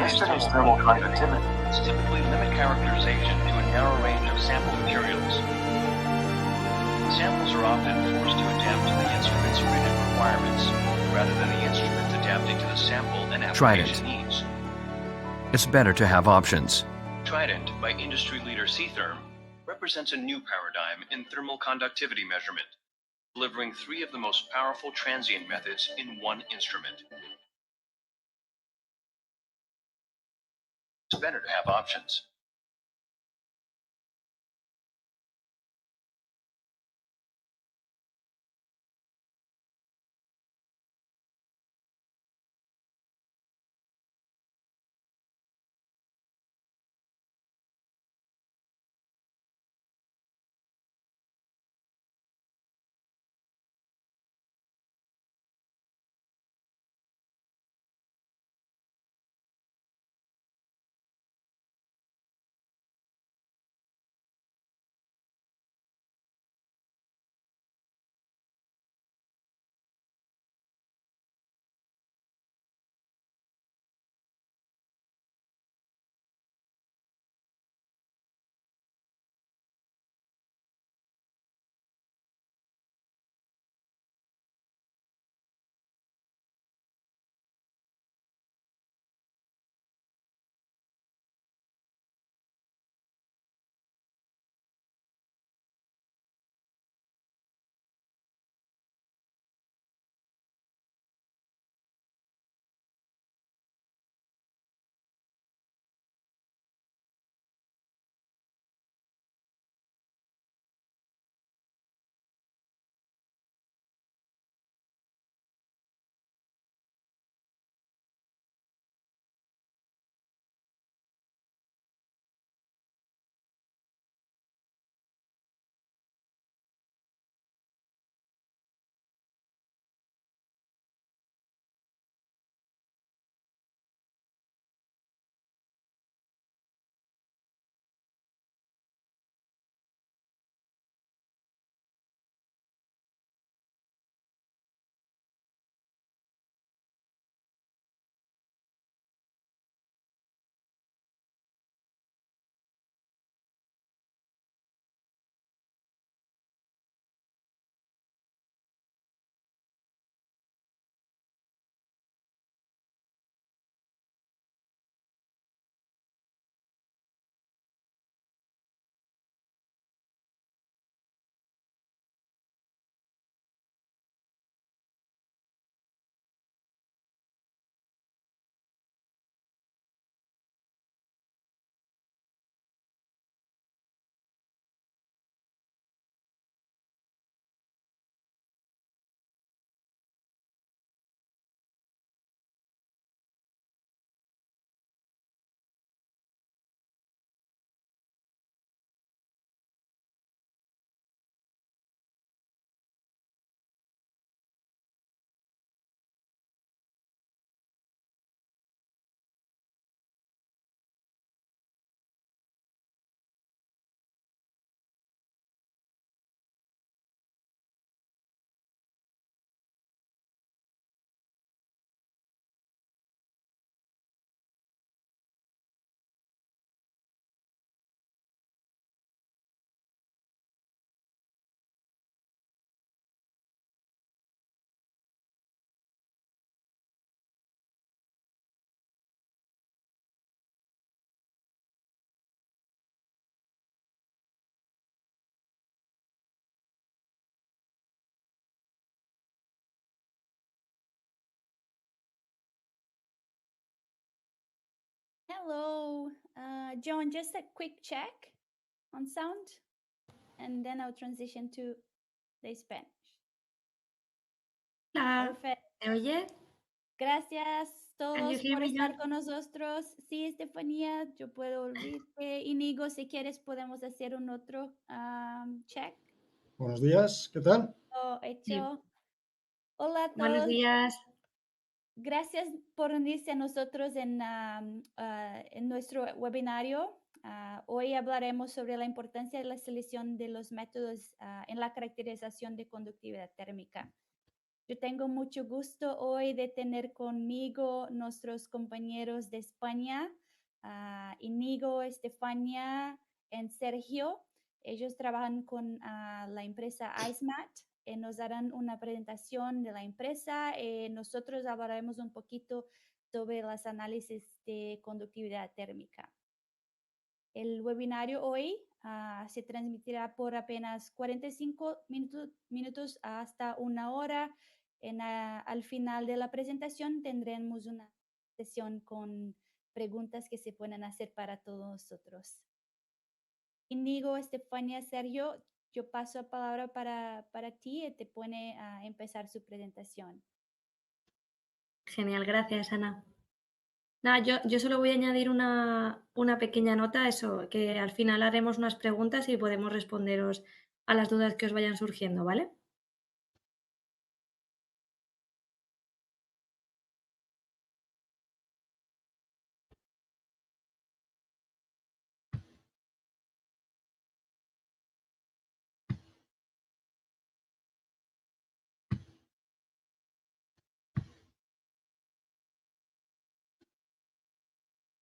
Yesterday's thermal conductivity typically limit characterization to a narrow range of sample materials. Samples are often forced to adapt to the instrument's rigid requirements, rather than the instrument adapting to the sample and application needs. It's better to have options. Trident, by industry leader Seatherm, represents a new paradigm in thermal conductivity measurement, delivering 3 of the most powerful transient methods in one instrument. It's better to have options. Hello, John, just a quick check on sound, and then I'll transition to the Spanish. Hola, Perfect. ¿me oye? Gracias Can you todos hear por me, estar John? con nosotros. Sí, Estefanía, yo puedo oírte. Inigo, si quieres, podemos hacer un otro check. Buenos días, ¿qué tal? Hecho. Hola a Buenos todos. días. Gracias por unirse a nosotros en nuestro webinario. Hoy hablaremos sobre la importancia de la selección de los métodos en la caracterización de conductividad térmica. Yo tengo mucho gusto hoy de tener conmigo nuestros compañeros de España, Inigo, Estefania y Sergio. Ellos trabajan con la empresa IceMat. Nos darán una presentación de la empresa. Nosotros hablaremos un poquito sobre los análisis de conductividad térmica. El webinario hoy se transmitirá por apenas 45 minutos hasta 1 hora. Al final de la presentación tendremos una sesión con preguntas que se pueden hacer para todos nosotros. Inigo, Estefania, Sergio, yo paso la palabra para ti y te pone a empezar su presentación. Genial, gracias, Ana. Nada, yo solo voy a añadir una pequeña nota, eso, que al final haremos unas preguntas y podemos responderos a las dudas que os vayan surgiendo, ¿vale?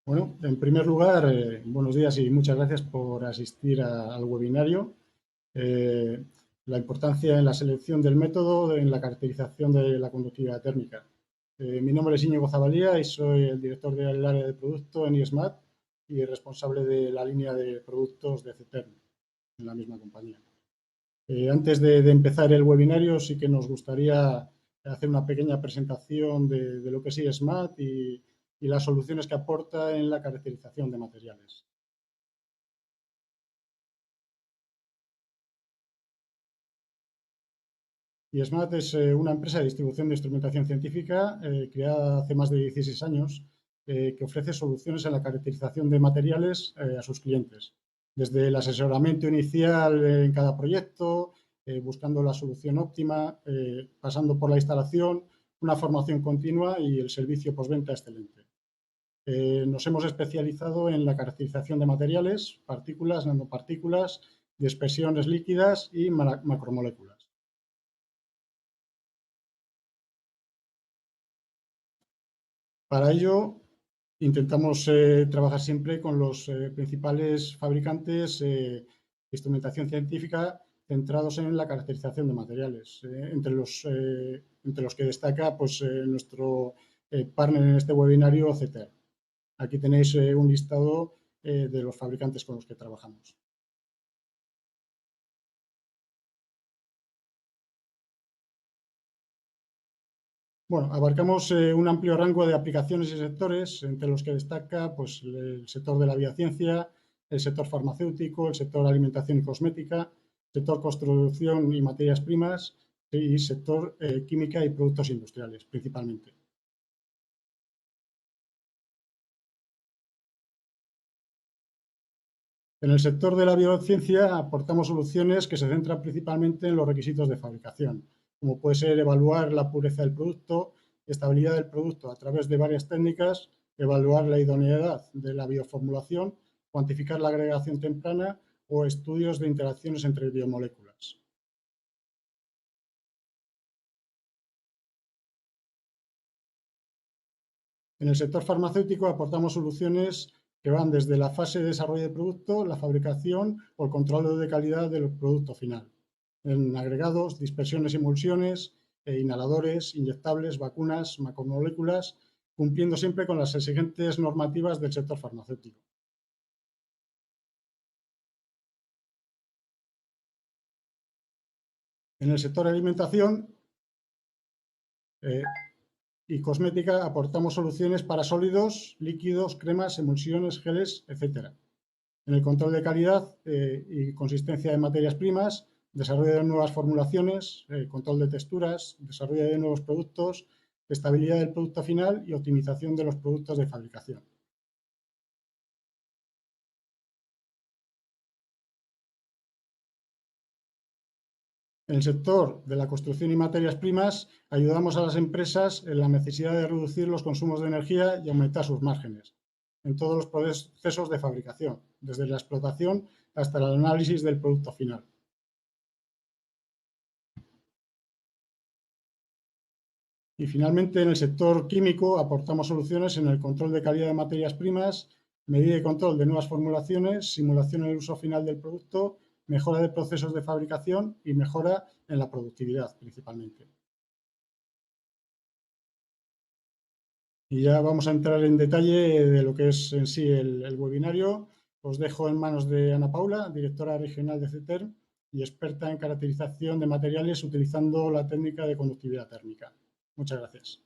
Bueno, en primer lugar, buenos días y muchas gracias por asistir al webinario. La importancia en la selección del método en la caracterización de la conductividad térmica. Mi nombre es Íñigo Zabalía y soy el director del área de producto en ISMAT y responsable de la línea de productos de CETERM en la misma compañía. Antes de empezar el webinario, sí que nos gustaría hacer una pequeña presentación de lo que es ISMAT y las soluciones que aporta en la caracterización de materiales. ISMAT es una empresa de distribución de instrumentación científica creada hace más de 16 años que ofrece soluciones en la caracterización de materiales a sus clientes, desde el asesoramiento inicial en cada proyecto, buscando la solución óptima, pasando por la instalación, una formación continua y el servicio postventa excelente. Nos hemos especializado en la caracterización de materiales, partículas, nanopartículas, dispersiones líquidas y macromoléculas. Para ello, intentamos trabajar siempre con los principales fabricantes de instrumentación científica centrados en la caracterización de materiales, entre los que destaca pues, nuestro partner en este webinario, CETER. Aquí tenéis un listado de los fabricantes con los que trabajamos. Bueno, abarcamos un amplio rango de aplicaciones y sectores, entre los que destaca pues, el sector de la biociencia, el sector farmacéutico, el sector alimentación y cosmética, sector construcción y materias primas y sector química y productos industriales, principalmente. En el sector de la biociencia aportamos soluciones que se centran principalmente en los requisitos de fabricación, como puede ser evaluar la pureza del producto, estabilidad del producto a través de varias técnicas, evaluar la idoneidad de la bioformulación, cuantificar la agregación temprana o estudios de interacciones entre biomoléculas. En el sector farmacéutico aportamos soluciones que van desde la fase de desarrollo de producto, la fabricación o el control de calidad del producto final, en agregados, dispersiones, emulsiones, inhaladores, inyectables, vacunas, macromoléculas, cumpliendo siempre con las exigentes normativas del sector farmacéutico. En el sector alimentación y cosmética aportamos soluciones para sólidos, líquidos, cremas, emulsiones, geles, etc. En el control de calidad y consistencia de materias primas, desarrollo de nuevas formulaciones, control de texturas, desarrollo de nuevos productos, estabilidad del producto final y optimización de los productos de fabricación. En el sector de la construcción y materias primas, ayudamos a las empresas en la necesidad de reducir los consumos de energía y aumentar sus márgenes en todos los procesos de fabricación, desde la explotación hasta el análisis del producto final. Y finalmente, en el sector químico aportamos soluciones en el control de calidad de materias primas, medida y control de nuevas formulaciones, simulación en el uso final del producto, mejora de procesos de fabricación y mejora en la productividad principalmente. Y ya vamos a entrar en detalle de lo que es en sí el webinario. Os dejo en manos de Ana Paula, directora regional de CETERM y experta en caracterización de materiales utilizando la técnica de conductividad térmica. Muchas gracias.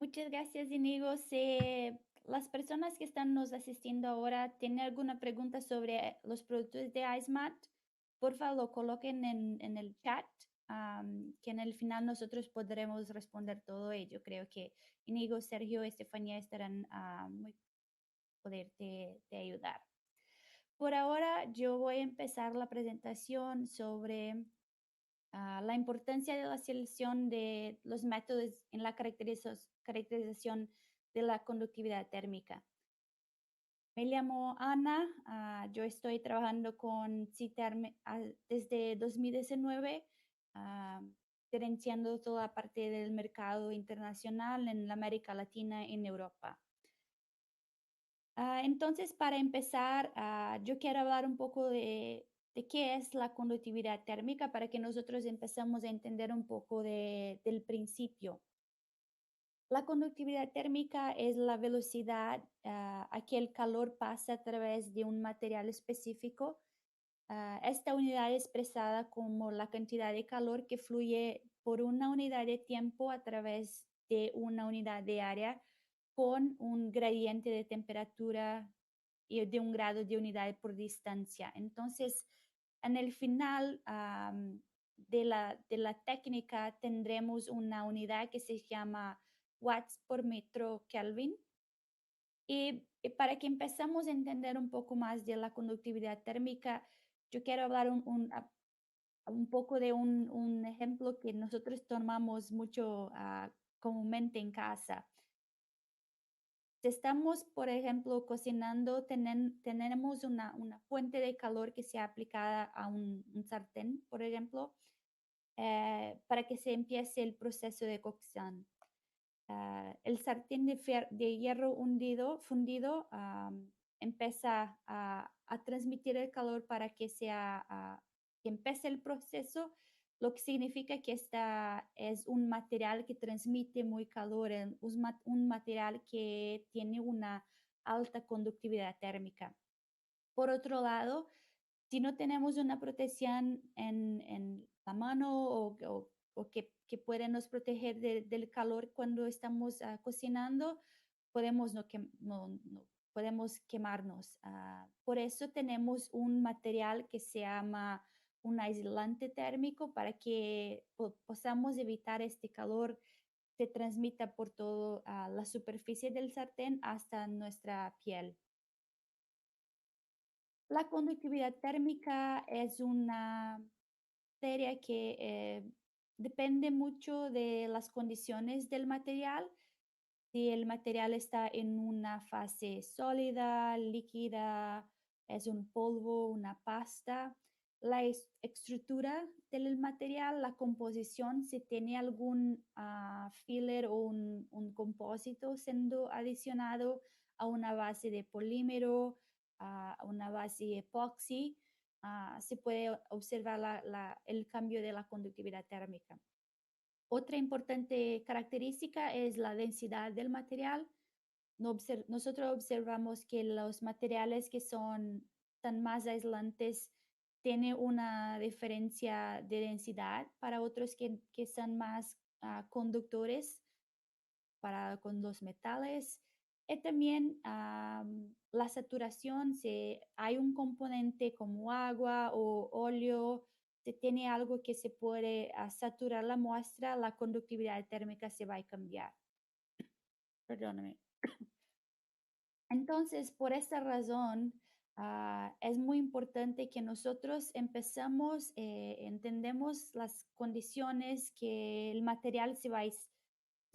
Muchas gracias, Inigo. Si las personas que están nos asistiendo ahora tienen alguna pregunta sobre los productos de IceMat, por favor lo coloquen en el chat, que en el final nosotros podremos responder todo ello. Creo que Inigo, Sergio, Estefanía estarán muy poder de ayudar. Por ahora yo voy a empezar la presentación sobre la importancia de la selección de los métodos en la caracterización de la conductividad térmica. Me llamo Ana, yo estoy trabajando con CITERM desde 2019, gerenciando toda la parte del mercado internacional en América Latina y en Europa. Entonces, para empezar, yo quiero hablar un poco de qué es la conductividad térmica para que nosotros empecemos a entender un poco del principio. La conductividad térmica es la velocidad a que el calor pasa a través de un material específico. Esta unidad es expresada como la cantidad de calor que fluye por una unidad de tiempo a través de una unidad de área con un gradiente de temperatura y de un grado de unidad por distancia. Entonces, en el final de la técnica tendremos una unidad que se llama watts por metro Kelvin. Y para que empezamos a entender un poco más de la conductividad térmica, yo quiero hablar un poco de un ejemplo que nosotros tomamos mucho comúnmente en casa. Si estamos, por ejemplo, cocinando, tenemos una fuente de calor que sea aplicada a un sartén, por ejemplo, para que se empiece el proceso de cocción. El sartén de hierro fundido empieza a transmitir el calor para que que empiece el proceso, lo que significa que esta es un material que transmite muy calor, un material que tiene una alta conductividad térmica. Por otro lado, si no tenemos una protección en la mano o que puede nos proteger del calor cuando estamos cocinando, podemos podemos quemarnos. Por eso tenemos un material que se llama un aislante térmico para que podamos evitar este calor se transmita por toda la superficie del sartén hasta nuestra piel. La conductividad térmica es una materia que depende mucho de las condiciones del material. Si el material está en una fase sólida, líquida, es un polvo, una pasta, la estructura del material, la composición, si tiene algún filler o un compósito siendo adicionado a una base de polímero, a una base epoxi, se puede observar el cambio de la conductividad térmica. Otra importante característica es la densidad del material. Nosotros observamos que los materiales que son tan más aislantes tienen una diferencia de densidad para otros que son más conductores con los metales. Y también la saturación, si hay un componente como agua o óleo, si tiene algo que se puede saturar la muestra, la conductividad térmica se va a cambiar. Perdóname. Entonces, por esta razón, es muy importante que nosotros empezamos, entendemos las condiciones que el material se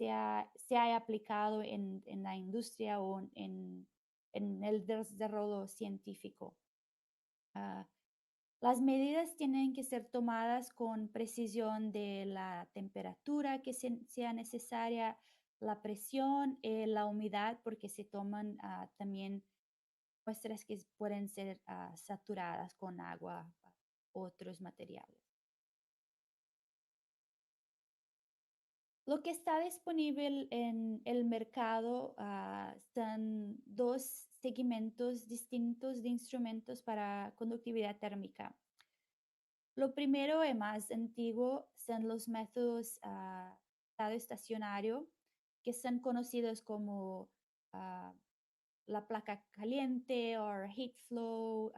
haya aplicado en la industria o en el desarrollo científico. Las medidas tienen que ser tomadas con precisión de la temperatura que sea necesaria, la presión, la humedad, porque se toman también muestras que pueden ser saturadas con agua u otros materiales. Lo que está disponible en el mercado son dos segmentos distintos de instrumentos para conductividad térmica. Lo primero y más antiguo son los métodos estado estacionario, que son conocidos como la placa caliente o heat flow.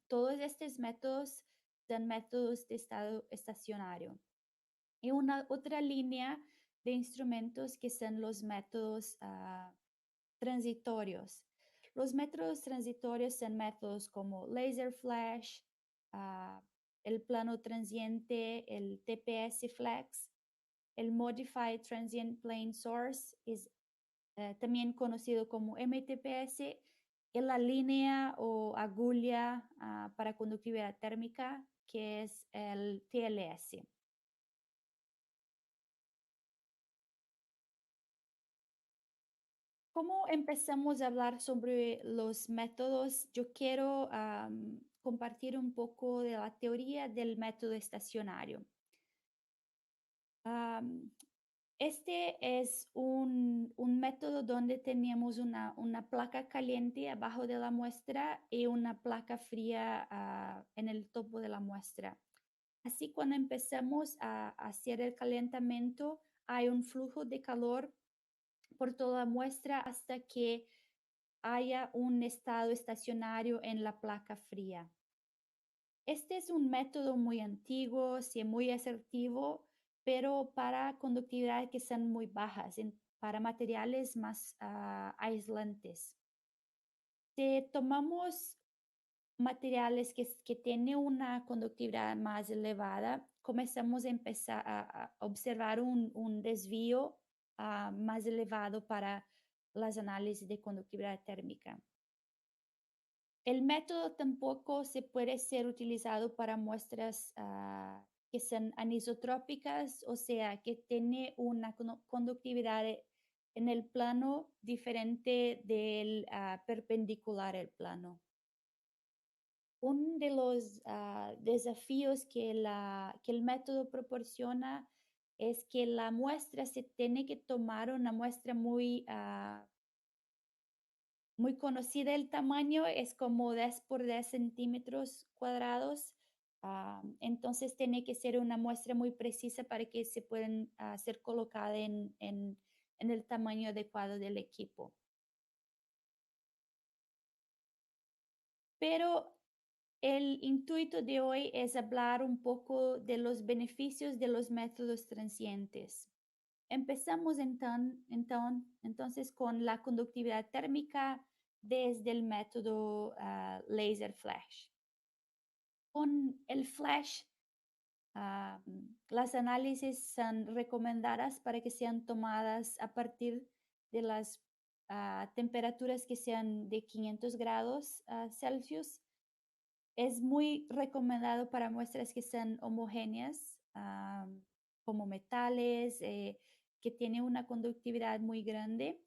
Todos estos métodos son métodos de estado estacionario. Y una otra línea de instrumentos que son los métodos transitorios. Los métodos transitorios son métodos como laser flash, el plano transiente, el TPS flex, el Modified Transient Plane Source, es también conocido como MTPS, y la línea o agulla para conductividad térmica, que es el TLS. ¿Cómo empezamos a hablar sobre los métodos? Yo quiero compartir un poco de la teoría del método estacionario. Este es un método donde tenemos una placa caliente abajo de la muestra y una placa fría en el topo de la muestra. Así, cuando empezamos a hacer el calentamiento, hay un flujo de calor por toda la muestra hasta que haya un estado estacionario en la placa fría. Este es un método muy antiguo, sí, muy asertivo, pero para conductividad que son muy bajas, para materiales más aislantes. Si tomamos materiales que tienen una conductividad más elevada, comenzamos a empezar a observar un desvío más elevado para las análisis de conductividad térmica. El método tampoco se puede ser utilizado para muestras que son anisotrópicas, o sea, que tiene una conductividad en el plano diferente del perpendicular al plano. Uno de los desafíos que el método proporciona es que la muestra se tiene que tomar una muestra muy conocida. El tamaño es como 10 por 10 centímetros cuadrados. Entonces tiene que ser una muestra muy precisa para que se puedan ser colocada en el tamaño adecuado del equipo. Pero el intuito de hoy es hablar un poco de los beneficios de los métodos transientes. Empezamos entonces con la conductividad térmica desde el método laser flash. Con el flash, las análisis son recomendadas para que sean tomadas a partir de las temperaturas que sean de 500 grados Celsius. Es muy recomendado para muestras que sean homogéneas, como metales, que tienen una conductividad muy grande.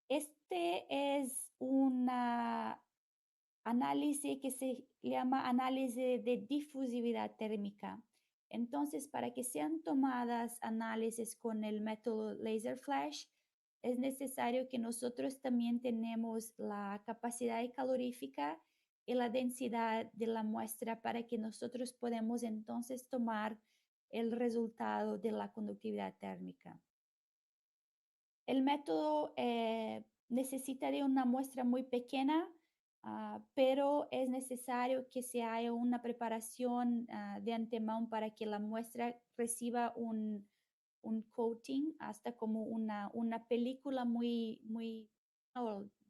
Este es un análisis que se llama análisis de difusividad térmica. Entonces, para que sean tomadas análisis con el método laser flash, es necesario que nosotros también tenemos la capacidad calorífica y la densidad de la muestra para que nosotros podamos entonces tomar el resultado de la conductividad térmica. El método necesita de una muestra muy pequeña, pero es necesario que se haya una preparación de antemano para que la muestra reciba un coating, hasta como una película muy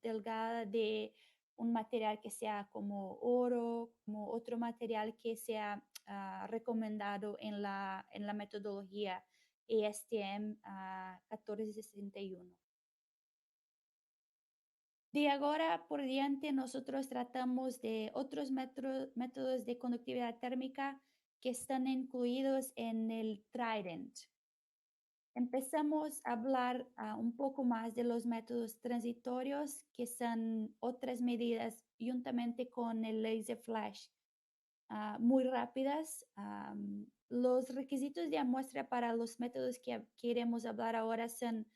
delgada de un material que sea como oro, como otro material que sea recomendado en la metodología ASTM 1461. De ahora por diante, nosotros tratamos de otros métodos de conductividad térmica que están incluidos en el Trident. Empezamos a hablar un poco más de los métodos transitorios, que son otras medidas juntamente con el laser flash, muy rápidas. Los requisitos de muestra para los métodos que queremos hablar ahora son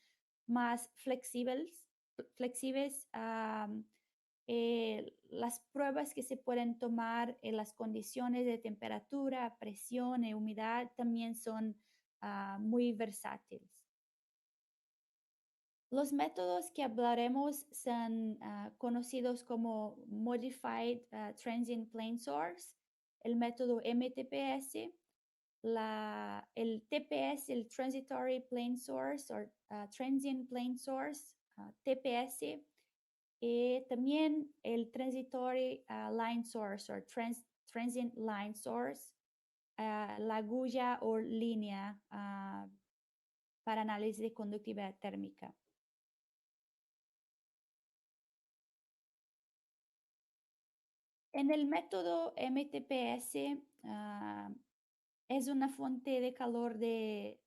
más flexibles. Las pruebas que se pueden tomar en las condiciones de temperatura, presión y humedad también son muy versátiles. Los métodos que hablaremos son conocidos como Modified Transient Plane Source, el método MTPS, el TPS, el Transitory Plane Source o Transient Plane Source, TPS, y también el Transitory Line Source o Transient Line Source, la agulla o línea para análisis de conductividad térmica. En el método MTPS es una fuente de calor de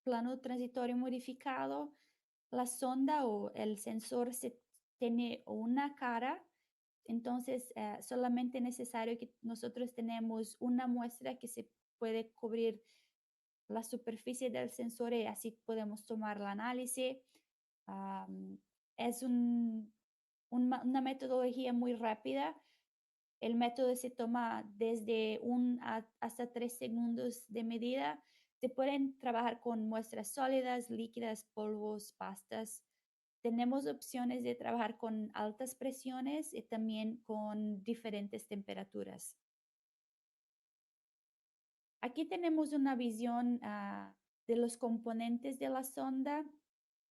plano transitorio modificado. La sonda o el sensor tiene una cara, entonces solamente es necesario que nosotros tenemos una muestra que se puede cubrir la superficie del sensor y así podemos tomar el análisis. Es una metodología muy rápida. El método se toma desde hasta 3 segundos de medida. Se pueden trabajar con muestras sólidas, líquidas, polvos, pastas. Tenemos opciones de trabajar con altas presiones y también con diferentes temperaturas. Aquí tenemos una visión de los componentes de la sonda,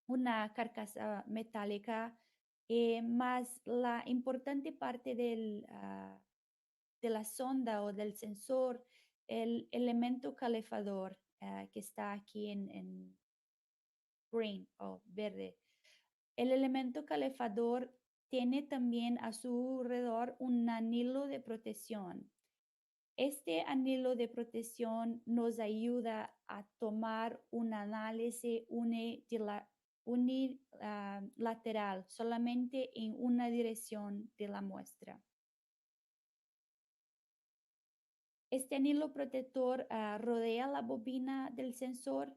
una carcasa metálica, más la importante parte de la sonda o del sensor, el elemento calefador que está aquí en green o verde. El elemento calefador tiene también a su alrededor un anillo de protección. Este anillo de protección nos ayuda a tomar un análisis unilateral, solamente en una dirección de la muestra. Este anillo protector rodea la bobina del sensor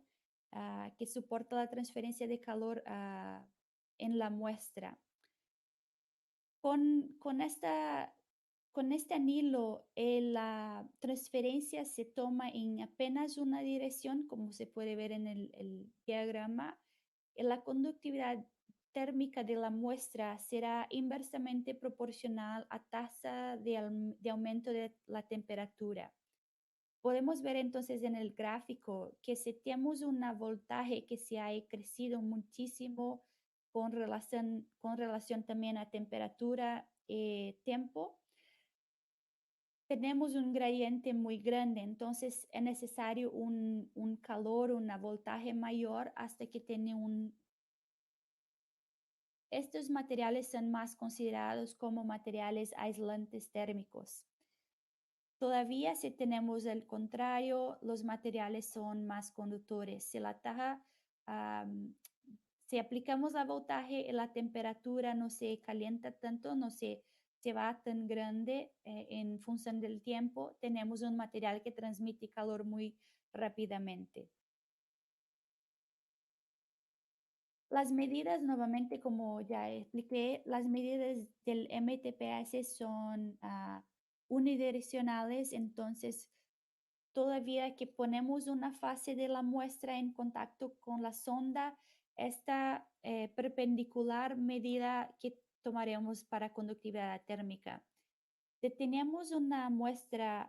que soporta la transferencia de calor en la muestra. Con este anillo, la transferencia se toma en apenas una dirección, como se puede ver en el diagrama. La conductividad térmica de la muestra será inversamente proporcional a tasa de aumento de la temperatura. Podemos ver entonces en el gráfico que si tenemos un voltaje que se ha crecido muchísimo con relación también a temperatura y tiempo, tenemos un gradiente muy grande, entonces es necesario un calor, un voltaje mayor hasta que tiene Estos materiales son más considerados como materiales aislantes térmicos. Todavía si tenemos el contrario, los materiales son más conductores. Si aplicamos el voltaje, la temperatura no se calienta tanto, no se va tan grande en función del tiempo. Tenemos un material que transmite calor muy rápidamente. Las medidas, nuevamente, como ya expliqué, las medidas del MTPS son unidireccionales, entonces todavía que ponemos una fase de la muestra en contacto con la sonda, esta perpendicular medida que tomaremos para conductividad térmica. Si tenemos una muestra,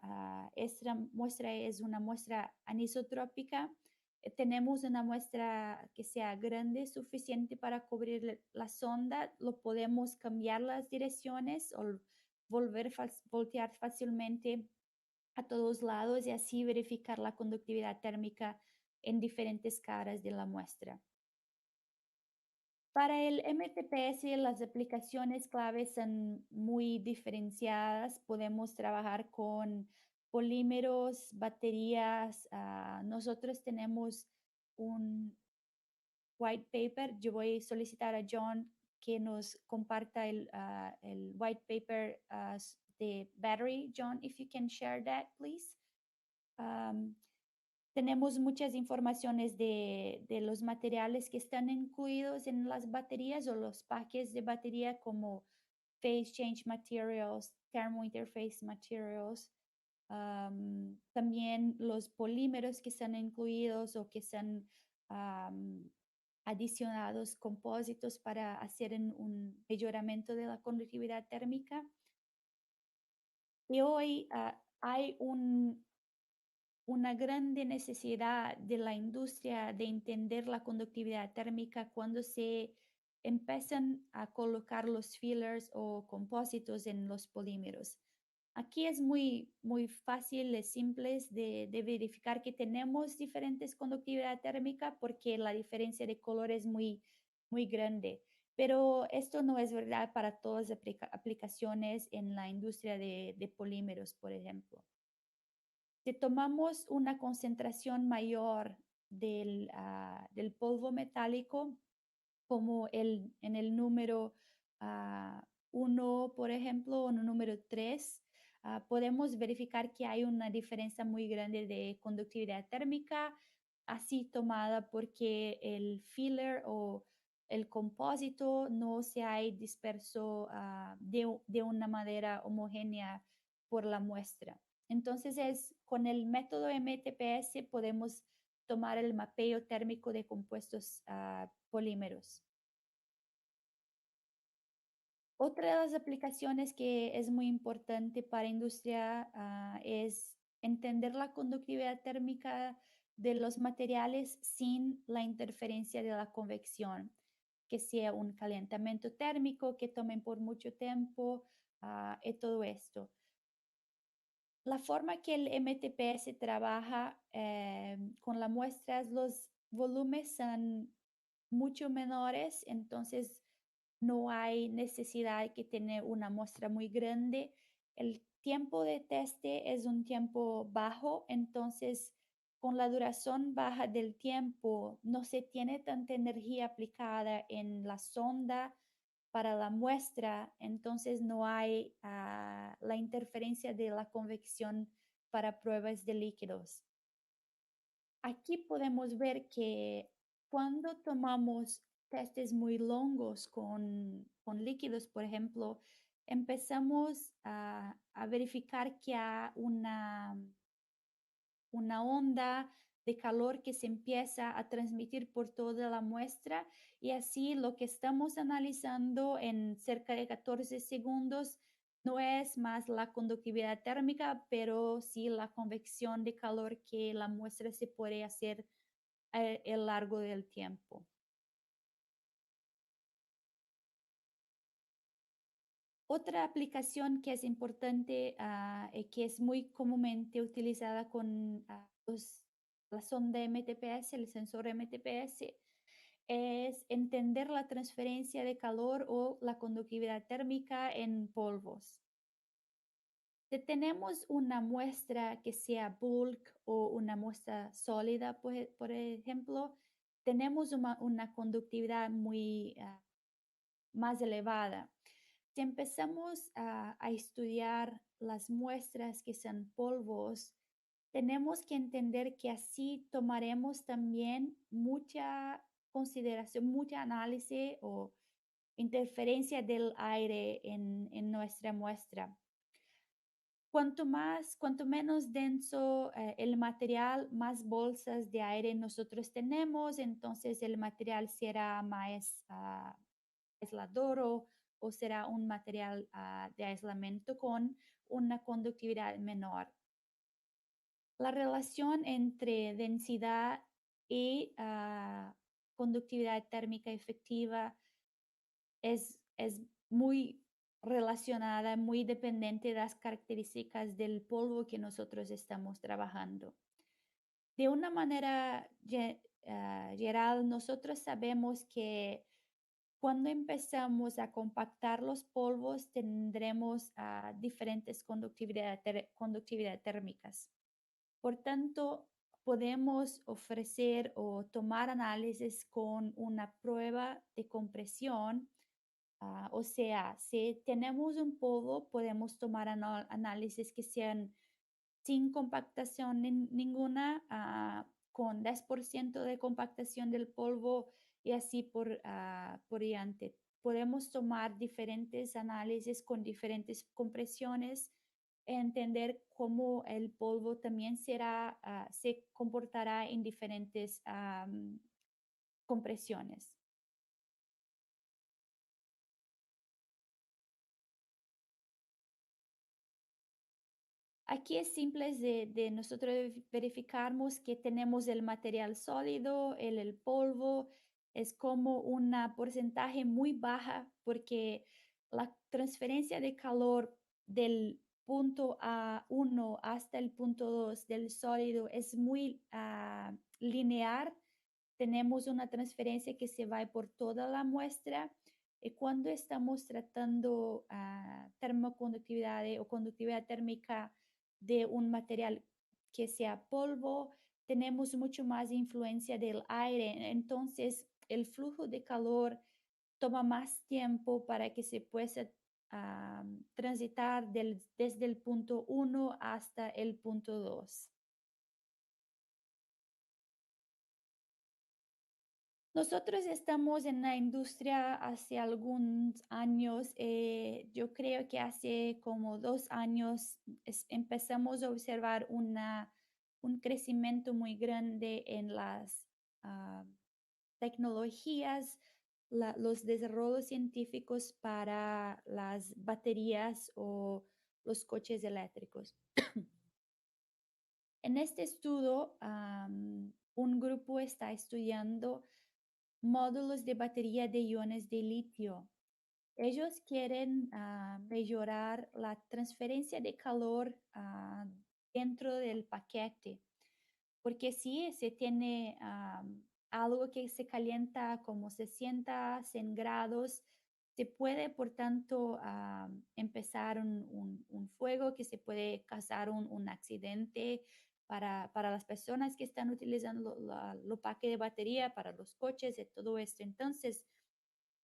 esta muestra es una muestra anisotrópica, tenemos una muestra que sea grande, suficiente para cubrir la sonda, lo podemos cambiar las direcciones o voltear fácilmente a todos lados y así verificar la conductividad térmica en diferentes caras de la muestra. Para el MTPS, las aplicaciones claves son muy diferenciadas. Podemos trabajar con polímeros, baterías. Nosotros tenemos un white paper. Yo voy a solicitar a John que nos comparta el white paper de battery. John, if you can share that, please. Tenemos muchas informaciones de los materiales que están incluidos en las baterías o los paquetes de batería como phase change materials, thermal interface materials, también los polímeros que están incluidos o que son adicionados, compósitos para hacer un mejoramiento de la conductividad térmica. Y hoy hay una grande necesidad de la industria de entender la conductividad térmica cuando se empiezan a colocar los fillers o compósitos en los polímeros. Aquí es muy fácil, es simple de verificar que tenemos diferentes conductividad térmica porque la diferencia de color es muy grande. Pero esto no es verdad para todas las aplicaciones en la industria de polímeros, por ejemplo. Si tomamos una concentración mayor del polvo metálico, como en el número 1, por ejemplo, o en el número 3, podemos verificar que hay una diferencia muy grande de conductividad térmica, así tomada porque el filler o el compósito no se ha disperso de una manera homogénea por la muestra. Entonces, con el método MTPS podemos tomar el mapeo térmico de compuestos polímeros. Otra de las aplicaciones que es muy importante para industria es entender la conductividad térmica de los materiales sin la interferencia de la convección, que sea un calentamiento térmico, que tomen por mucho tiempo y todo esto. La forma que el MTPS trabaja con las muestras, los volúmenes son mucho menores, entonces no hay necesidad de tener una muestra muy grande. El tiempo de teste es un tiempo bajo, entonces con la duración baja del tiempo no se tiene tanta energía aplicada en la sonda para la muestra, entonces no hay la interferencia de la convección para pruebas de líquidos. Aquí podemos ver que cuando tomamos testes muy longos con líquidos, por ejemplo, empezamos a verificar que hay una onda de calor que se empieza a transmitir por toda la muestra y así lo que estamos analizando en cerca de 14 segundos no es más la conductividad térmica, pero sí la convección de calor que la muestra se puede hacer a lo largo del tiempo. Otra aplicación que es importante y que es muy comúnmente utilizada con la sonda MTPS, el sensor MTPS, es entender la transferencia de calor o la conductividad térmica en polvos. Si tenemos una muestra que sea bulk o una muestra sólida, por ejemplo, tenemos una conductividad muy más elevada. Si empezamos a estudiar las muestras que son polvos, tenemos que entender que así tomaremos también mucha consideración, mucha análisis o interferencia del aire en nuestra muestra. Cuanto menos denso el material, más bolsas de aire nosotros tenemos, entonces el material será más aislador o será un material de aislamiento con una conductividad menor. La relación entre densidad y conductividad térmica efectiva es muy relacionada, muy dependiente de las características del polvo que nosotros estamos trabajando. De una manera general, nosotros sabemos que Cuando empezamos a compactar los polvos, tendremos diferentes conductividad térmicas. Por tanto, podemos ofrecer o tomar análisis con una prueba de compresión. O sea, si tenemos un polvo, podemos tomar análisis que sean sin compactación ninguna, con 10% de compactación del polvo y así por diante. Podemos tomar diferentes análisis con diferentes compresiones, entender cómo el polvo también se comportará en diferentes compresiones. Aquí es simple de nosotros verificarmos que tenemos el material sólido, el polvo, es como un porcentaje muy baja porque la transferencia de calor del punto A1 hasta el punto 2 del sólido es muy lineal. Tenemos una transferencia que se va por toda la muestra. Y cuando estamos tratando termoconductividad o conductividad térmica de un material que sea polvo, tenemos mucho más influencia del aire. Entonces, el flujo de calor toma más tiempo para que se pueda transitar desde el punto 1 hasta el punto 2. Nosotros estamos en la industria hace algunos años. Yo creo que hace como 2 años empezamos a observar un crecimiento muy grande en las tecnologías, los desarrollos científicos para las baterías o los coches eléctricos. En este estudio, un grupo está estudiando módulos de batería de iones de litio. Ellos quieren mejorar la transferencia de calor dentro del paquete, porque si se tiene algo que se calienta como 60, 100 grados, se puede, por tanto, empezar un fuego que se puede causar un accidente para las personas que están utilizando los paquetes de batería, para los coches y todo esto. Entonces,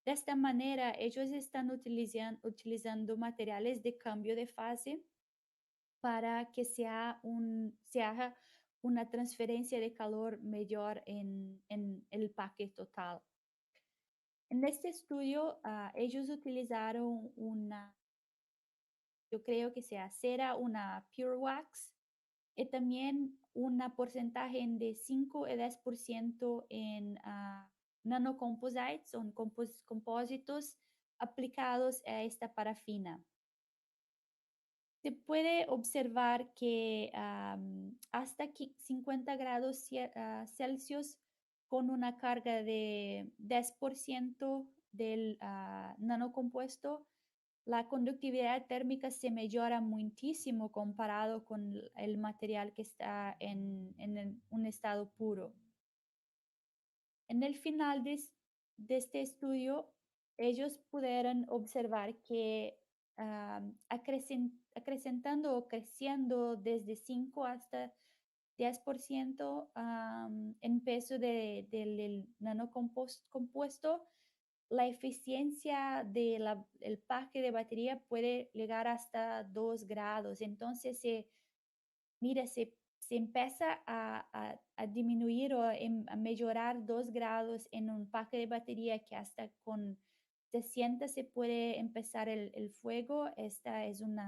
de esta manera, ellos están utilizando materiales de cambio de fase para que se haga una transferencia de calor mayor en el paquete total. En este estudio, ellos utilizaron yo creo que sea cera, una Pure Wax, y también un porcentaje de 5 y 10% en nanocomposites, son compósitos aplicados a esta parafina. Se puede observar que hasta 50 grados Celsius con una carga de 10% del nanocompuesto, la conductividad térmica se mejora muchísimo comparado con el material que está en un estado puro. En el final de este estudio, ellos pudieron observar que acrecentando o creciendo desde 5 hasta 10% en peso del nanocompuesto, la eficiencia del paquete de batería puede llegar hasta 2 grados. Entonces, mira, se empieza a disminuir o a mejorar 2 grados en un paquete de batería que hasta con 60 se puede empezar el fuego. Esta es un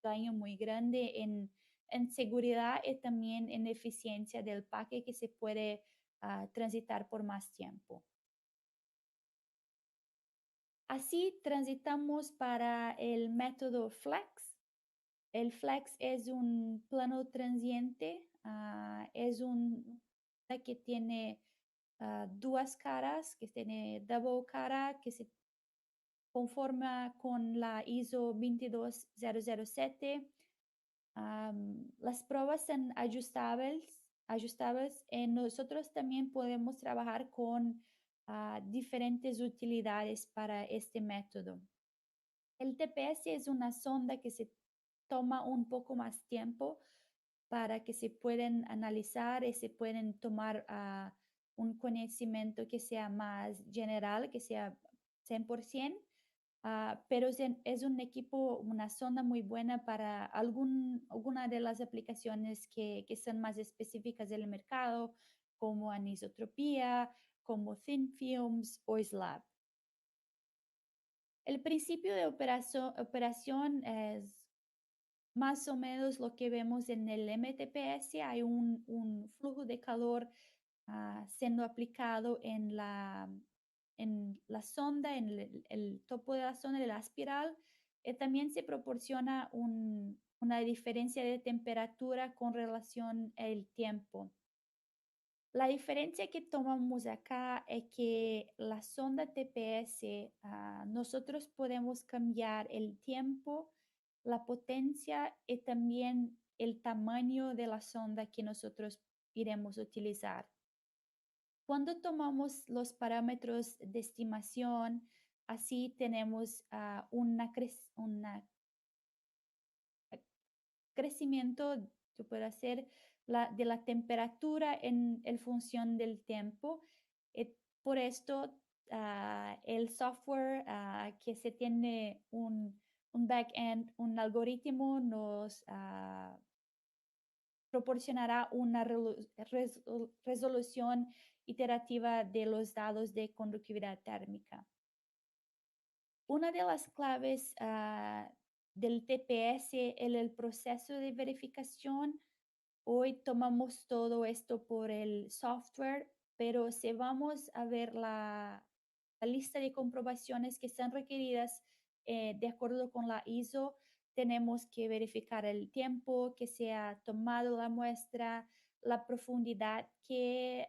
daño muy grande en seguridad y también en eficiencia del paquete que se puede transitar por más tiempo. Así transitamos para el método FLEX. El FLEX es un plano transiente, es que tiene dos caras, que tiene double cara, que se conforma con la ISO 22007. Las pruebas son ajustables y nosotros también podemos trabajar con diferentes utilidades para este método. El TPS es una sonda que se toma un poco más tiempo para que se puedan analizar y se pueden tomar un conocimiento que sea más general, que sea 100%, pero es un equipo, una sonda muy buena para alguna de las aplicaciones que son más específicas del mercado, como anisotropía, como thin films o SLAB. El principio de operación es más o menos lo que vemos en el MTPS. Hay un flujo de calor siendo aplicado en la sonda, en el topo de la sonda, de la espiral. También se proporciona una diferencia de temperatura con relación al tiempo. La diferencia que tomamos acá es que la sonda TPS, nosotros podemos cambiar el tiempo, la potencia y también el tamaño de la sonda que nosotros iremos a utilizar. Cuando tomamos los parámetros de estimación, así tenemos un crecimiento que puede hacer de la temperatura en función del tiempo. Por esto, el software que se tiene un backend, un algoritmo, nos proporcionará una resolución iterativa de los datos de conductividad térmica. Una de las claves del TPS en el proceso de verificación. Hoy tomamos todo esto por el software, pero si vamos a ver la lista de comprobaciones que son requeridas de acuerdo con la ISO, tenemos que verificar el tiempo que se ha tomado la muestra, la profundidad que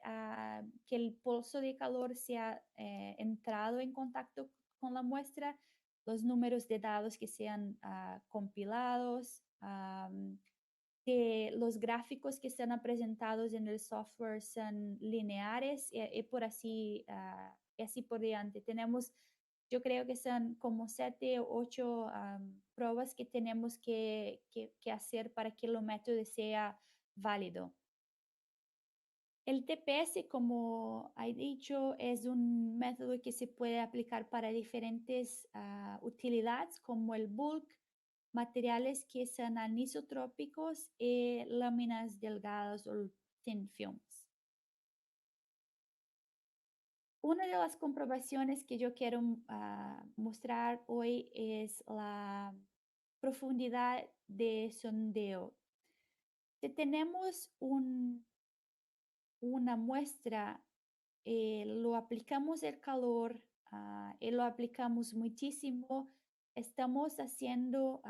el pulso de calor se ha entrado en contacto con la muestra, los números de datos que sean compilados, que los gráficos que están presentados en el software son lineares y por así por diante. Tenemos, yo creo que son como 7 o 8 pruebas que tenemos que hacer para que el método sea válido. El TPS, como he dicho, es un método que se puede aplicar para diferentes utilidades como el bulk, materiales que son anisotrópicos y láminas delgadas o thin films. Una de las comprobaciones que yo quiero mostrar hoy es la profundidad de sondeo. Si tenemos una muestra, lo aplicamos el calor y lo aplicamos muchísimo, estamos haciendo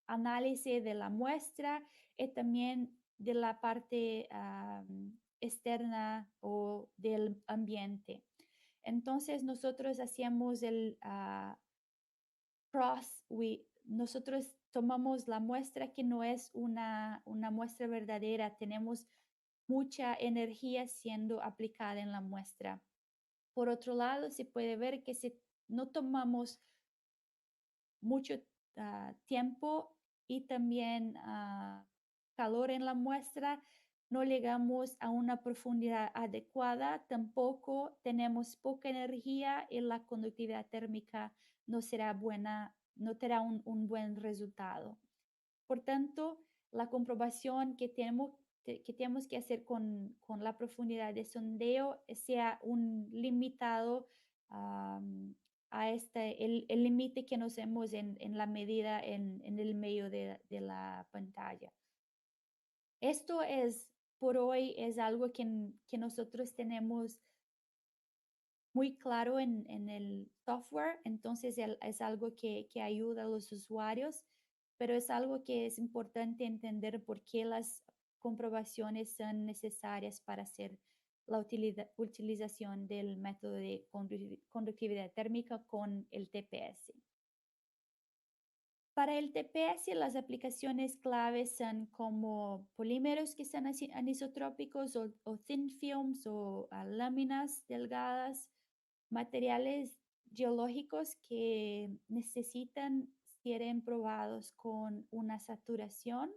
análisis de la muestra y también de la parte externa o del ambiente. Entonces nosotros hacemos el nosotros tomamos la muestra que no es una muestra verdadera, tenemos mucha energía siendo aplicada en la muestra. Por otro lado, se puede ver que si no tomamos mucho tiempo y también calor en la muestra, no llegamos a una profundidad adecuada, tampoco tenemos poca energía y la conductividad térmica no será buena, no tendrá un buen resultado. Por tanto, la comprobación que tenemos que hacer con la profundidad de sondeo sea un limitado el límite que nos hemos en la medida en el medio de la pantalla. Esto es, por hoy, es algo que nosotros tenemos muy claro en el software, entonces es algo que ayuda a los usuarios, pero es algo que es importante entender por qué las comprobaciones son necesarias para hacer la utilización del método de conductividad térmica con el TPS. Para el TPS, las aplicaciones claves son como polímeros que son anisotrópicos o thin films o láminas delgadas, materiales geológicos que necesitan ser probados con una saturación,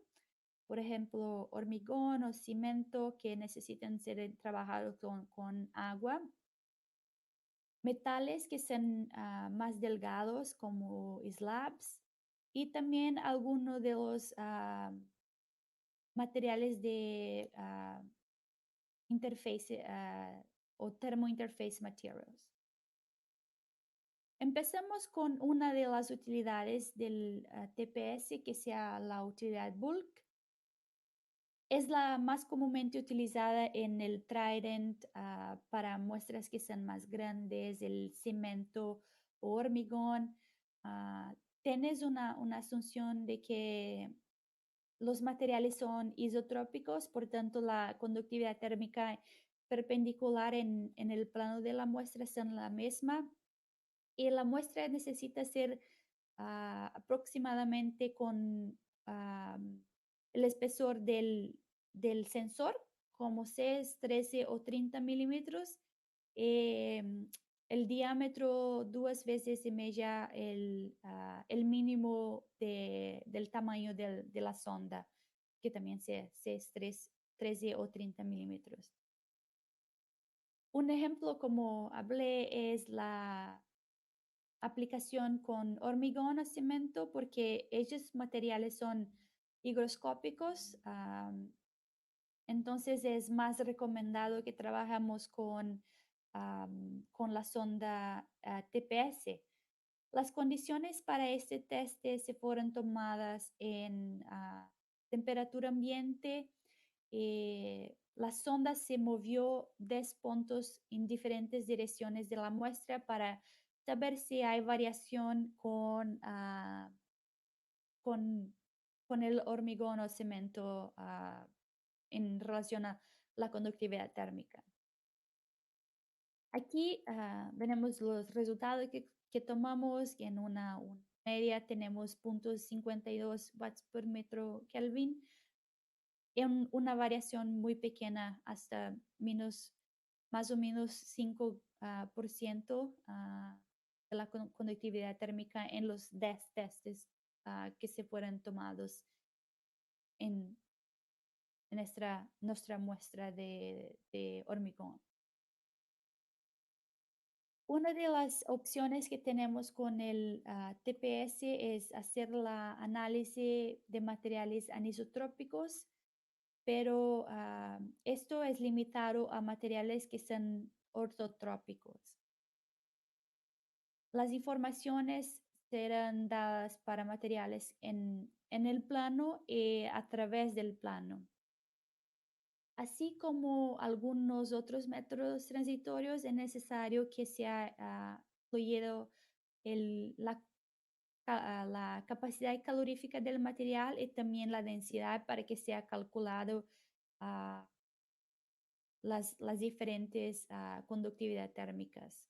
por ejemplo, hormigón o cemento que necesitan ser trabajados con agua. Metales que son más delgados como slabs y también algunos de los materiales de interface o thermointerface materials. Empezamos con una de las utilidades del TPS, que sea la utilidad bulk. Es la más comúnmente utilizada en el Trident para muestras que son más grandes, el cemento o hormigón. Tienes una asunción de que los materiales son isotrópicos, por tanto la conductividad térmica perpendicular en el plano de la muestra son la misma y la muestra necesita ser aproximadamente con el espesor del sensor, como 6, 13 o 30 milímetros. El diámetro 2,5 veces el mínimo del tamaño de la sonda, que también sea 6, 13 o 30 milímetros. Un ejemplo, como hablé, es la aplicación con hormigón o cemento, porque esos materiales son higroscópicos. Entonces es más recomendado que trabajamos con la sonda TPS. Las condiciones para este test se fueron tomadas en temperatura ambiente. La sonda se movió 10 puntos en diferentes direcciones de la muestra para saber si hay variación con el hormigón o cemento en relación a la conductividad térmica. Aquí veremos los resultados que tomamos. En una media tenemos 0.52 watts por metro Kelvin, en una variación muy pequeña hasta más o menos 5% de la conductividad térmica en los 10 testes que se fueron tomados en nuestra muestra de hormigón. Una de las opciones que tenemos con el TPS es hacer la análisis de materiales anisotrópicos, pero esto es limitado a materiales que son ortotrópicos. Las informaciones serán dadas para materiales en el plano y a través del plano. Así como algunos otros métodos transitorios, es necesario que sea incluido la capacidad calorífica del material y también la densidad para que sea calculado las diferentes conductividad térmicas.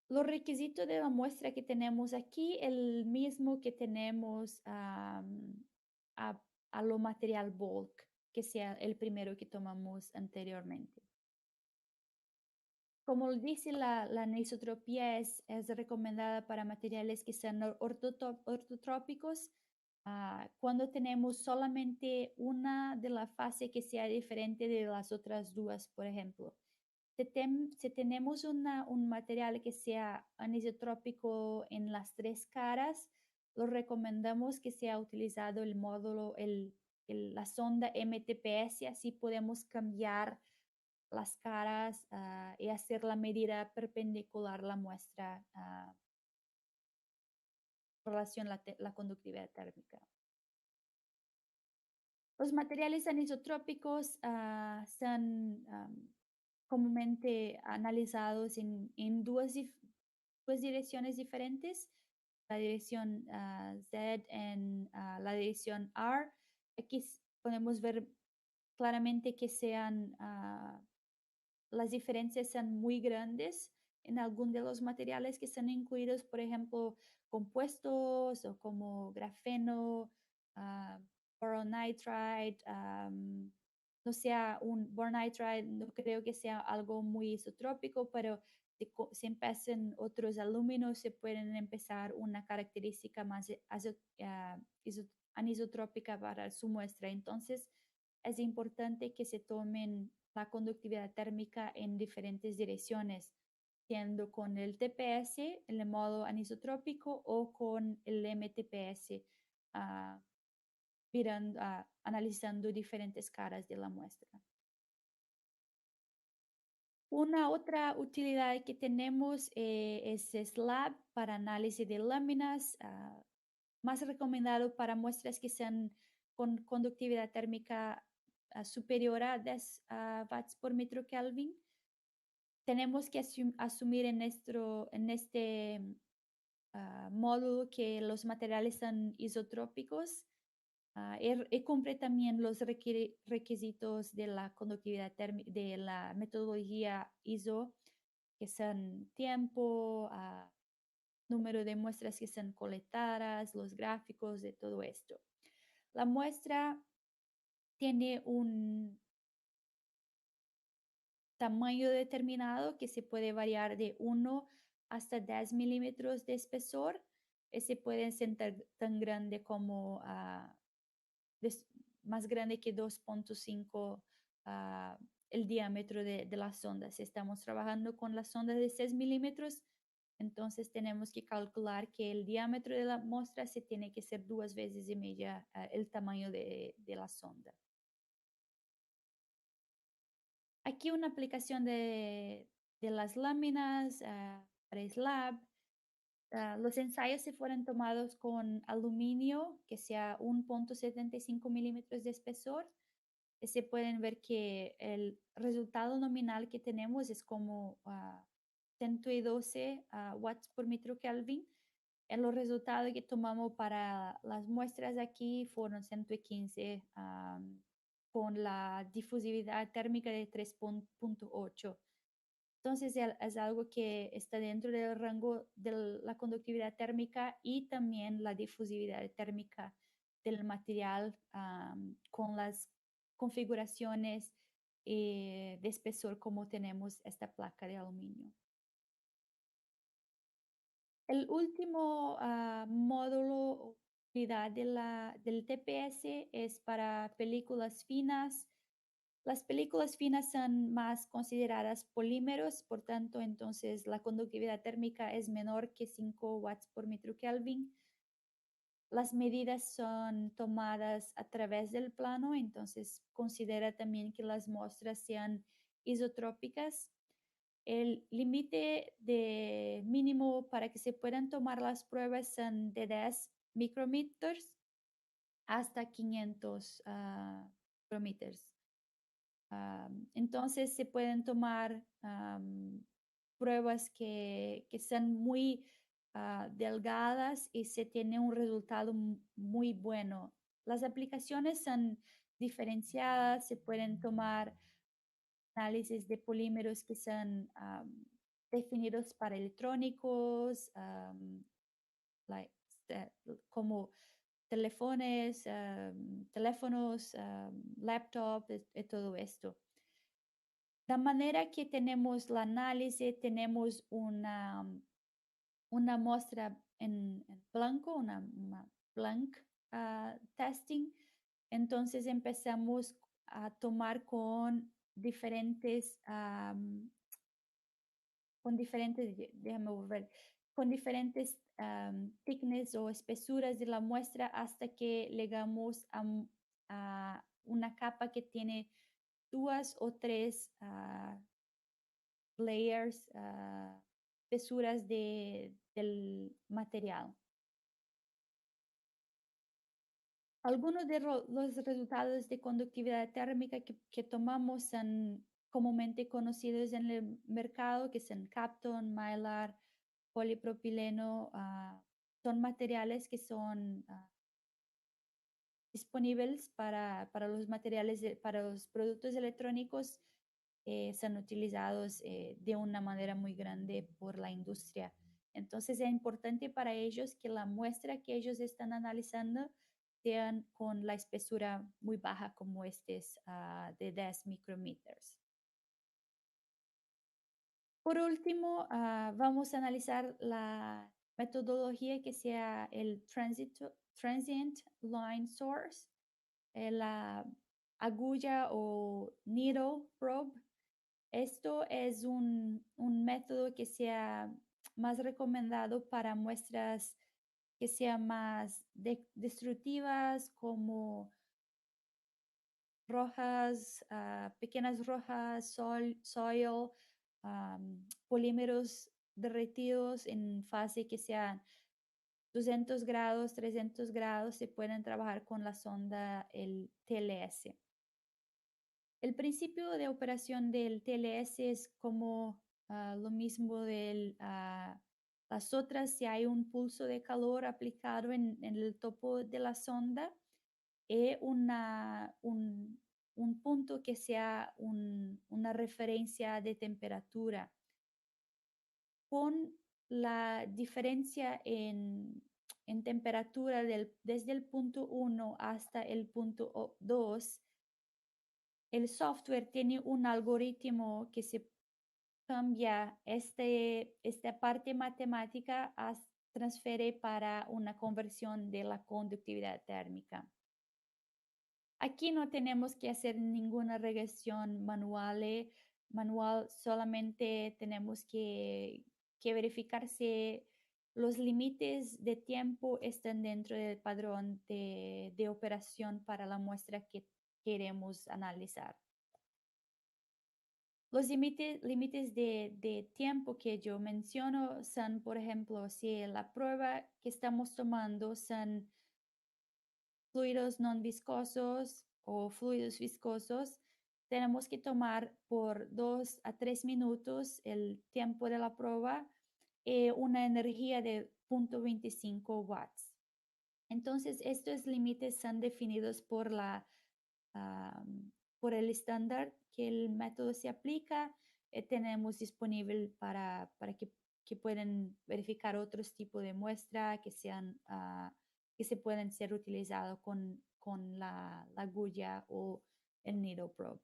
Los requisitos de la muestra que tenemos aquí, el mismo que tenemos a lo material bulk, que sea el primero que tomamos anteriormente. Como dice, la anisotropía es recomendada para materiales que sean ortotrópicos cuando tenemos solamente una de la fase que sea diferente de las otras dos, por ejemplo. Si tenemos un material que sea anisotrópico en las 3 caras, lo recomendamos que sea utilizado el módulo, la sonda MTPS, así podemos cambiar las caras y hacer la medida perpendicular a la muestra en relación a la conductividad térmica. Los materiales anisotrópicos son comúnmente analizados en dos direcciones diferentes, la dirección Z y la dirección R. Aquí podemos ver claramente que las diferencias son muy grandes. en algún de los materiales que están incluidos, por ejemplo, compuestos o como grafeno, boron nitride, no sea un boron nitride, no creo que sea algo muy isotrópico, pero si empiezan otros alúminos, se pueden empezar una característica más anisotrópica para su muestra. Entonces, es importante que se tomen la conductividad térmica en diferentes direcciones, siendo con el TPS en el modo anisotrópico o con el MTPS, analizando diferentes caras de la muestra. Una otra utilidad que tenemos es SLAB para análisis de láminas, más recomendado para muestras que sean con conductividad térmica superior a 10 watts por metro Kelvin. Tenemos que asumir en este módulo que los materiales son isotrópicos y cumple también los requisitos de la conductividad térmica de la metodología ISO, que son tiempo, número de muestras que son colectadas, los gráficos de todo esto. La muestra tiene un tamaño determinado que se puede variar de 1 hasta 10 milímetros de espesor. Ese puede ser tan grande como más grande que 2.5 el diámetro de la sonda. Si estamos trabajando con la sonda de 6 milímetros, entonces tenemos que calcular que el diámetro de la muestra se tiene que ser 2 veces y media el tamaño de la sonda. Aquí una aplicación de las láminas para SLAB. Los ensayos se fueron tomados con aluminio que sea 1.75 milímetros de espesor. Se pueden ver que el resultado nominal que tenemos es como 112 watts por metro Kelvin. Los resultados que tomamos para las muestras aquí fueron 115 con la difusividad térmica de 3.8. Entonces es algo que está dentro del rango de la conductividad térmica y también la difusividad térmica del material con las configuraciones de espesor como tenemos esta placa de aluminio. El último módulo unidad del TPS es para películas finas. Las películas finas son más consideradas polímeros, por tanto, entonces la conductividad térmica es menor que 5 watts por metro Kelvin. Las medidas son tomadas a través del plano, entonces considera también que las muestras sean isotrópicas. El límite de mínimo para que se puedan tomar las pruebas son de 10 micrometers hasta 500 micrometers. Entonces se pueden tomar pruebas que son muy delgadas y se tiene un resultado muy bueno. Las aplicaciones son diferenciadas, se pueden tomar análisis de polímeros que son definidos para electrónicos, como teléfonos, laptops, todo esto. La manera que tenemos el análisis, tenemos una muestra en blanco, una blank testing. Entonces empezamos a tomar con diferentes, déjame ver, con diferentes thickness o espesuras de la muestra hasta que llegamos a una capa que tiene 2 o 3 layers, espesuras del material. Algunos de los resultados de conductividad térmica que tomamos son comúnmente conocidos en el mercado, que son Kapton, Mylar, polipropileno. Son materiales que son disponibles para los materiales, para los productos electrónicos son utilizados de una manera muy grande por la industria. Entonces es importante para ellos que la muestra que ellos están analizando sean con la espesura muy baja como de 10 micrometers. Por último, vamos a analizar la metodología que sea el Transient Line Source, la agulla o needle probe. Esto es un método que sea más recomendado para muestras que sean más destructivas, como rojas, pequeñas rojas, soil, polímeros derretidos en fase que sean 200 grados, 300 grados, se pueden trabajar con la sonda, el TLS. El principio de operación del TLS es como lo mismo de las otras. Si hay un pulso de calor aplicado en el topo de la sonda, y un punto que sea una referencia de temperatura. Con la diferencia en temperatura desde el punto 1 hasta el punto 2, el software tiene un algoritmo que se cambia esta parte matemática a transfiere para una conversión de la conductividad térmica. Aquí no tenemos que hacer ninguna regresión manual, solamente tenemos que verificar si los límites de tiempo están dentro del padrón de operación para la muestra que queremos analizar. Los límites de tiempo que yo menciono son, por ejemplo, si la prueba que estamos tomando son fluidos no viscosos o fluidos viscosos, tenemos que tomar por 2 a 3 minutos el tiempo de la prueba y una energía de 0.25 watts. Entonces, estos límites son definidos por el estándar que el método se aplica. Tenemos disponible para que puedan verificar otros tipos de muestra que sean que se pueden ser utilizados con la agulla o el needle probe.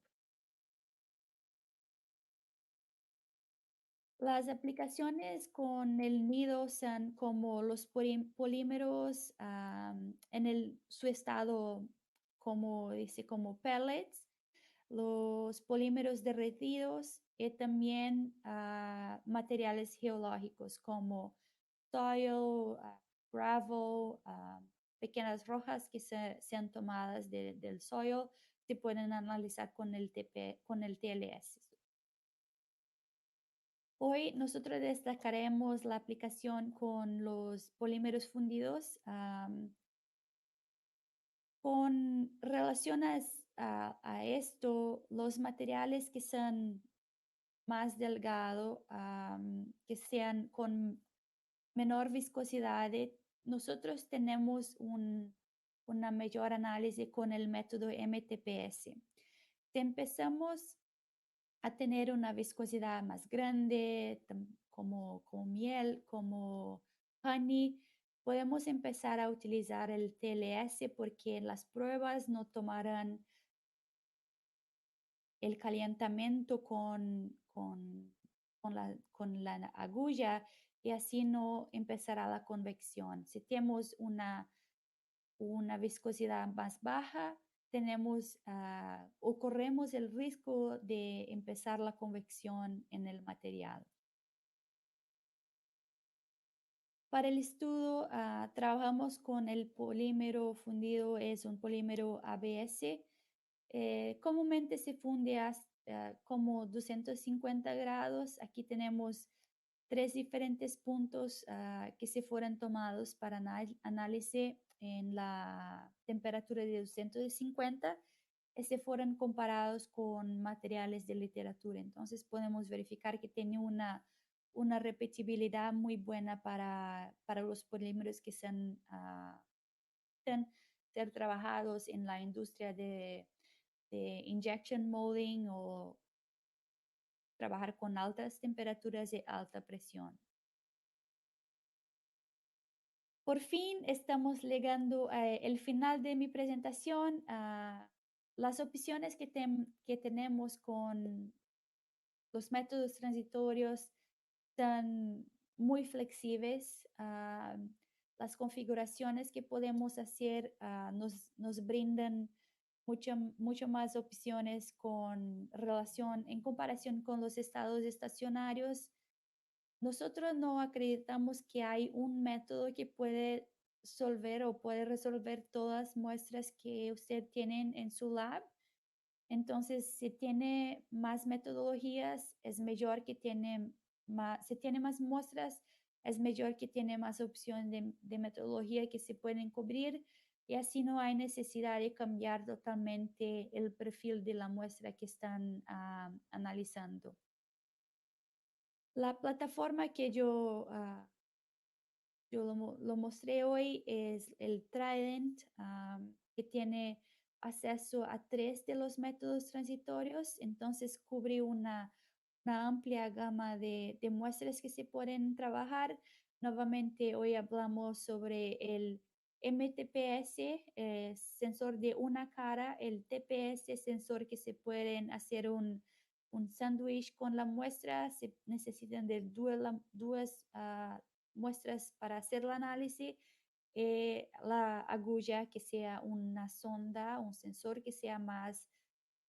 Las aplicaciones con el nido son como los polímeros en su estado como pellets, los polímeros derretidos y también materiales geológicos como soil, gravel, pequeñas rojas que sean tomadas del soil, se pueden analizar con el TLS. Hoy nosotros destacaremos la aplicación con los polímeros fundidos. Con relación a esto, los materiales que son más delgados, que sean con menor viscosidad, nosotros tenemos una mayor análisis con el método MTPS. Si empezamos a tener una viscosidad más grande, como miel, como honey, podemos empezar a utilizar el TLS porque las pruebas no tomarán el calentamiento con la agulla y así no empezará la convección. Si tenemos una viscosidad más baja, o corremos el riesgo de empezar la convección en el material. Para el estudio, trabajamos con el polímero fundido, es un polímero ABS. Comúnmente se funde hasta como 250 grados. Aquí tenemos 3 diferentes puntos que se fueron tomados para análisis en la temperatura de 250 y se fueron comparados con materiales de literatura. Entonces podemos verificar que tiene una repetibilidad muy buena para los polímeros que pueden ser trabajados en la industria de injection molding o trabajar con altas temperaturas y alta presión. Por fin estamos llegando al final de mi presentación. Las opciones que tenemos con los métodos transitorios son muy flexibles. Las configuraciones que podemos hacer nos brindan mucho más opciones en comparación con los estados estacionarios. Nosotros no acreditamos que hay un método que puede resolver todas las muestras que usted tiene en su lab. Entonces, si tiene más metodologías, es mejor que si tiene más muestras, es mejor que tiene más opción de metodología que se pueden cubrir y así no hay necesidad de cambiar totalmente el perfil de la muestra que están analizando. La plataforma que yo lo mostré hoy es el Trident, que tiene acceso a 3 de los métodos transitorios, entonces cubre una amplia gama de muestras que se pueden trabajar. Nuevamente, hoy hablamos sobre el MTPS, sensor de una cara, el TPS, sensor que se pueden hacer un sándwich con la muestra, se necesitan de dos muestras para hacer el análisis. La agulla que sea una sonda, un sensor que sea más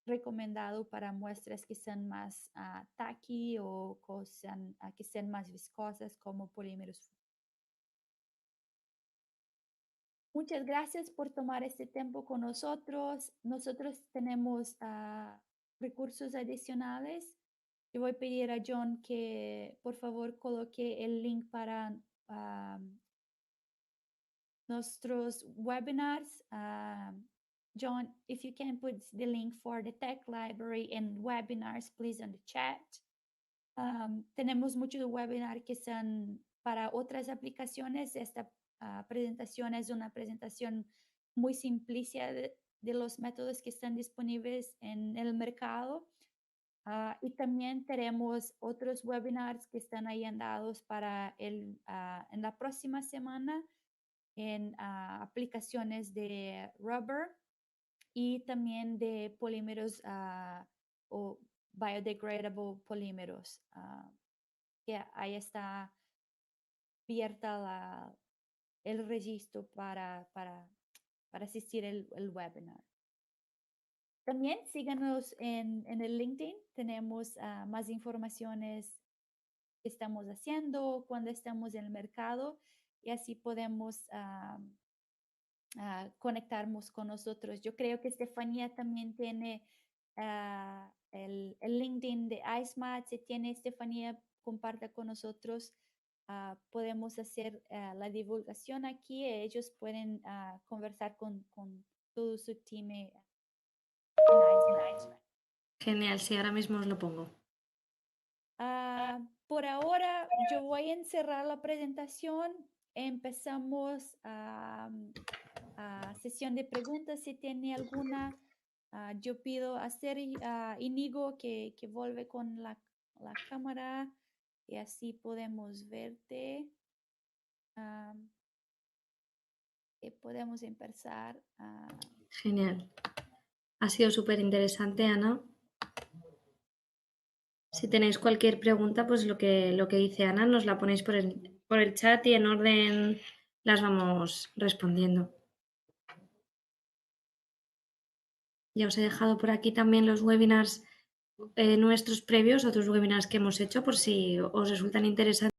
recomendado para muestras que sean más tacky o que sean más viscosas como polímeros. Muchas gracias por tomar este tiempo con nosotros. Nosotros tenemos recursos adicionales. Yo voy a pedir a John que por favor coloque el link para nuestros webinars. John, if you can put the link for the tech library and webinars, please, on the chat. Tenemos muchos webinars que son para otras aplicaciones. Esta presentación es una presentación muy simplicia de los métodos que están disponibles en el mercado. Y también tenemos otros webinars que están ahí dados para en la próxima semana en aplicaciones de rubber y también de polímeros o biodegradable polímeros, que ahí está abierta el registro para asistir el webinar. También síganos en el LinkedIn, tenemos más informaciones que estamos haciendo, cuando estamos en el mercado y así podemos conectarnos con nosotros. Yo creo que Estefanía también tiene el LinkedIn de IceMat. Si tiene Estefanía, comparta con nosotros. Podemos hacer la divulgación aquí. Ellos pueden conversar con todo su team en IceMat. Genial, sí, ahora mismo os lo pongo. Por ahora, yo voy a encerrar la presentación. Empezamos sesión de preguntas. Si tiene alguna, yo pido a Íñigo que vuelve con la cámara y así podemos verte. Y podemos empezar. Genial. Ha sido súper interesante, Ana. Si tenéis cualquier pregunta, pues lo que dice Ana, nos la ponéis por el chat y en orden las vamos respondiendo. Ya os he dejado por aquí también los webinars nuestros previos, otros webinars que hemos hecho, por si os resultan interesantes.